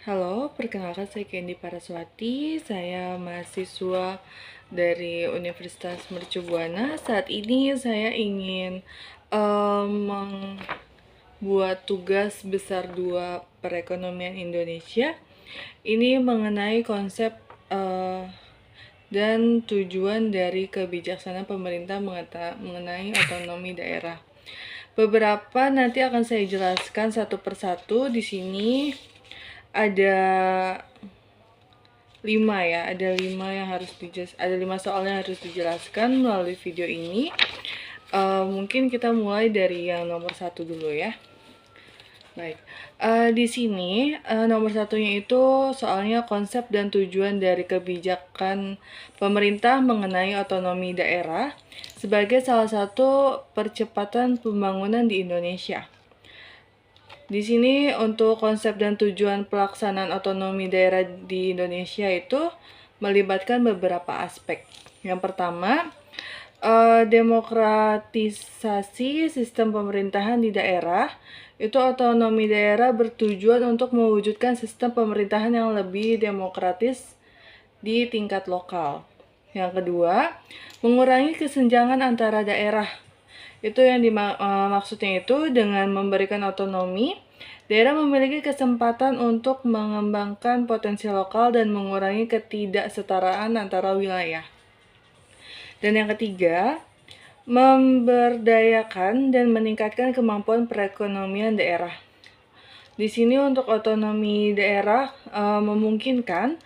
Halo, perkenalkan saya Kendi Paraswati. Saya mahasiswa dari Universitas Mercu Buana. Saat ini saya ingin membuat tugas besar 2 perekonomian Indonesia. Ini mengenai konsep dan tujuan dari kebijaksanaan pemerintah mengenai otonomi daerah. Beberapa nanti akan saya jelaskan satu persatu. Di sini ada 5 ya, ada 5 yang harus ada 5 soal yang harus dijelaskan melalui video ini. Mungkin kita mulai dari yang nomor 1 dulu ya. Baik, di sini nomor satunya itu soalnya konsep dan tujuan dari kebijakan pemerintah mengenai otonomi daerah sebagai salah satu percepatan pembangunan di Indonesia. Di sini untuk konsep dan tujuan pelaksanaan otonomi daerah di Indonesia itu melibatkan beberapa aspek. Yang pertama, demokratisasi sistem pemerintahan di daerah. Itu otonomi daerah bertujuan untuk mewujudkan sistem pemerintahan yang lebih demokratis di tingkat lokal. Yang kedua, mengurangi kesenjangan antara daerah. Itu yang maksudnya itu dengan memberikan otonomi, daerah memiliki kesempatan untuk mengembangkan potensi lokal dan mengurangi ketidaksetaraan antara wilayah. Dan yang ketiga, memberdayakan dan meningkatkan kemampuan perekonomian daerah. Di sini untuk otonomi daerah memungkinkan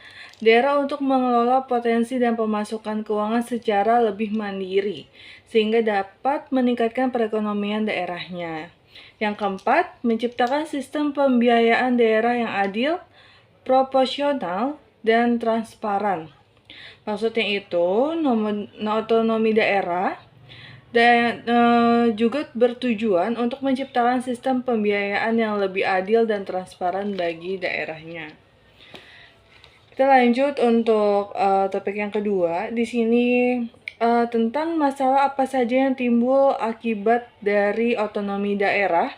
daerah untuk mengelola potensi dan pemasukan keuangan secara lebih mandiri, sehingga dapat meningkatkan perekonomian daerahnya. Yang keempat, menciptakan sistem pembiayaan daerah yang adil, proporsional, dan transparan. Maksudnya itu, otonomi daerah dan juga bertujuan untuk menciptakan sistem pembiayaan yang lebih adil dan transparan bagi daerahnya. Kita lanjut untuk topik yang kedua. Di sini tentang masalah apa saja yang timbul akibat dari otonomi daerah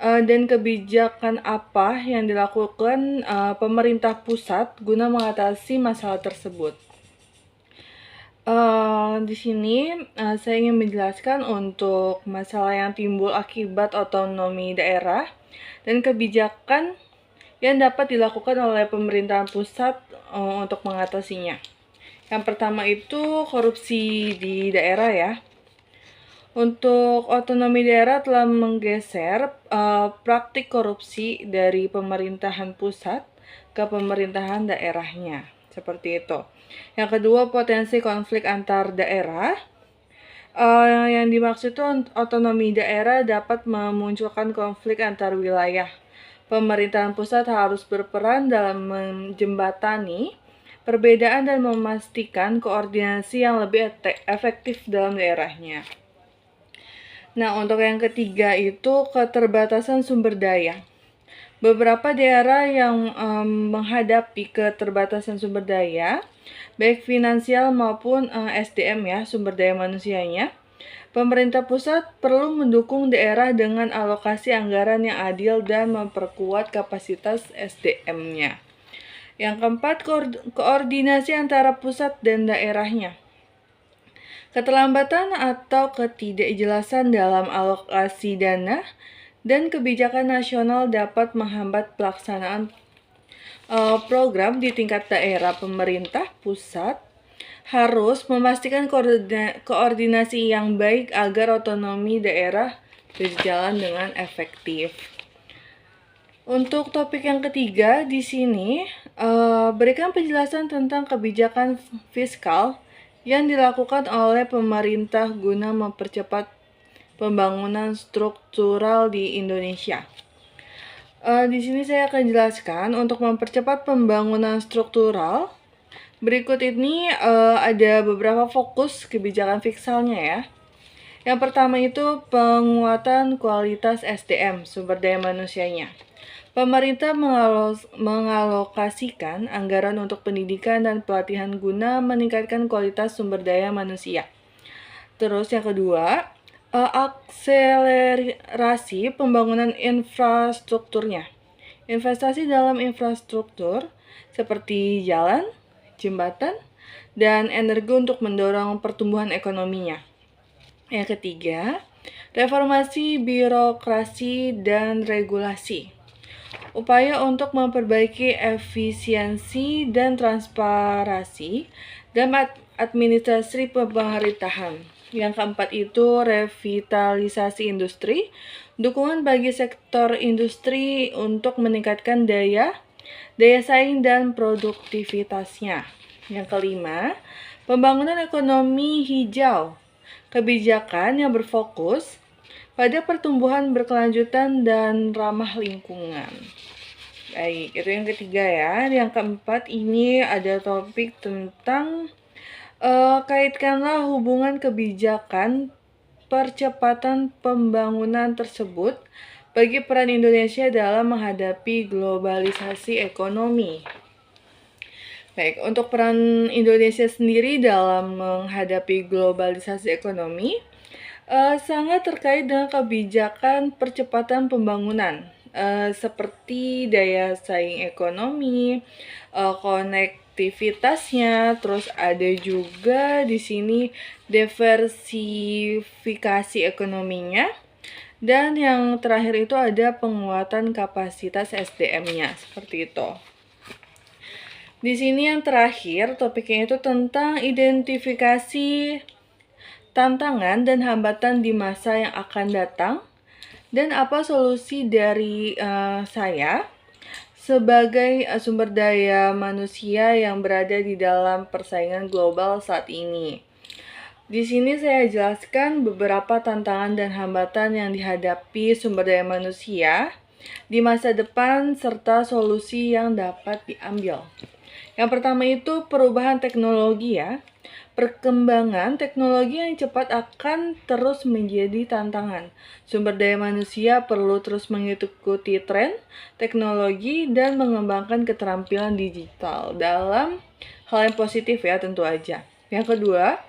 dan kebijakan apa yang dilakukan pemerintah pusat guna mengatasi masalah tersebut. Di sini saya ingin menjelaskan untuk masalah yang timbul akibat otonomi daerah dan kebijakan yang dapat dilakukan oleh pemerintahan pusat untuk mengatasinya. Yang pertama itu korupsi di daerah ya. Untuk otonomi daerah telah menggeser praktik korupsi dari pemerintahan pusat ke pemerintahan daerahnya. Seperti itu. Yang kedua, potensi konflik antar daerah. Yang dimaksud itu otonomi daerah dapat memunculkan konflik antar wilayah. Pemerintahan pusat harus berperan dalam menjembatani perbedaan dan memastikan koordinasi yang lebih efektif dalam daerahnya. Nah, untuk yang ketiga itu keterbatasan sumber daya. Beberapa daerah yang menghadapi keterbatasan sumber daya, baik finansial maupun SDM ya, sumber daya manusianya, pemerintah pusat perlu mendukung daerah dengan alokasi anggaran yang adil dan memperkuat kapasitas SDM-nya. Yang keempat, koordinasi antara pusat dan daerahnya. Keterlambatan atau ketidakjelasan dalam alokasi dana dan kebijakan nasional dapat menghambat pelaksanaan program di tingkat daerah. Pemerintah pusat harus memastikan koordinasi yang baik agar otonomi daerah berjalan dengan efektif. Untuk topik yang ketiga di sini berikan penjelasan tentang kebijakan fiskal yang dilakukan oleh pemerintah guna mempercepat pembangunan struktural di Indonesia. Di sini saya akan jelaskan untuk mempercepat pembangunan struktural. Berikut ini ada beberapa fokus kebijakan fiskalnya ya. Yang pertama itu penguatan kualitas SDM, sumber daya manusianya. Pemerintah mengalokasikan anggaran untuk pendidikan dan pelatihan guna meningkatkan kualitas sumber daya manusia. Terus yang kedua, akselerasi pembangunan infrastrukturnya. investasi dalam infrastruktur seperti jalan, jembatan, dan energi untuk mendorong pertumbuhan ekonominya. Yang ketiga, reformasi birokrasi dan regulasi. Upaya untuk memperbaiki efisiensi dan transparansi dalam administrasi pemerintahan. Yang keempat itu revitalisasi industri, dukungan bagi sektor industri untuk meningkatkan daya saing dan produktivitasnya. Yang kelima, pembangunan ekonomi hijau, kebijakan yang berfokus pada pertumbuhan berkelanjutan dan ramah lingkungan. Baik, itu yang ketiga ya. Yang keempat ini ada topik tentang kaitkanlah hubungan kebijakan percepatan pembangunan tersebut bagi peran Indonesia dalam menghadapi globalisasi ekonomi. Baik, untuk peran Indonesia sendiri dalam menghadapi globalisasi ekonomi sangat terkait dengan kebijakan percepatan pembangunan seperti daya saing ekonomi, konektivitasnya, terus ada juga di sini diversifikasi ekonominya, dan yang terakhir itu ada penguatan kapasitas SDM-nya, seperti itu. Di sini yang terakhir topiknya itu tentang identifikasi tantangan dan hambatan di masa yang akan datang dan apa solusi dari saya sebagai sumber daya manusia yang berada di dalam persaingan global saat ini. Di sini saya jelaskan beberapa tantangan dan hambatan yang dihadapi sumber daya manusia di masa depan serta solusi yang dapat diambil. Yang pertama itu perubahan teknologi ya. Perkembangan teknologi yang cepat akan terus menjadi tantangan. Sumber daya manusia perlu terus mengikuti tren teknologi dan mengembangkan keterampilan digital dalam hal yang positif ya tentu aja. Yang kedua,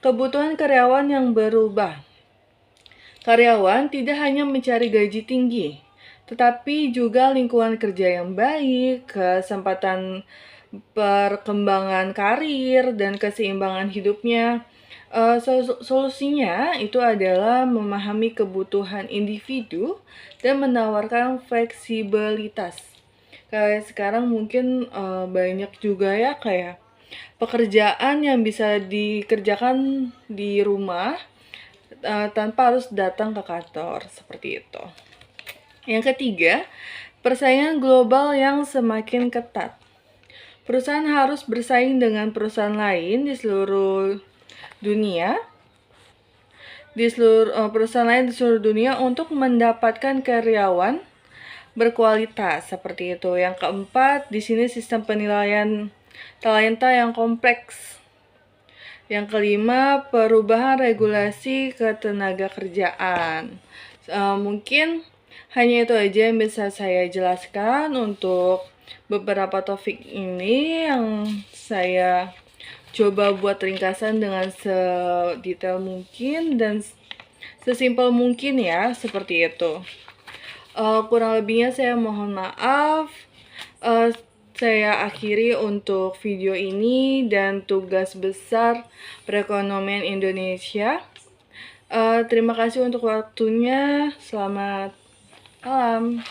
kebutuhan karyawan yang berubah. Karyawan tidak hanya mencari gaji tinggi, tetapi juga lingkungan kerja yang baik, kesempatan perkembangan karir, dan keseimbangan hidupnya. Solusinya itu adalah memahami kebutuhan individu dan menawarkan fleksibilitas. Kayak sekarang mungkin banyak juga ya kayak pekerjaan yang bisa dikerjakan di rumah tanpa harus datang ke kantor, seperti itu. Yang ketiga, persaingan global yang semakin ketat. Perusahaan harus bersaing dengan perusahaan lain di seluruh dunia, perusahaan lain di seluruh dunia untuk mendapatkan karyawan berkualitas seperti itu. Yang keempat, di sini sistem penilaian talenta yang kompleks. Yang kelima, perubahan regulasi ketenaga kerjaan. Mungkin hanya itu aja yang bisa saya jelaskan untuk beberapa topik ini yang saya coba buat ringkasan dengan sedetail mungkin dan sesimpel mungkin ya, seperti itu. Kurang lebihnya saya mohon maaf. Saya akhiri untuk video ini dan tugas besar perekonomian Indonesia. Terima kasih untuk waktunya. Selamat malam.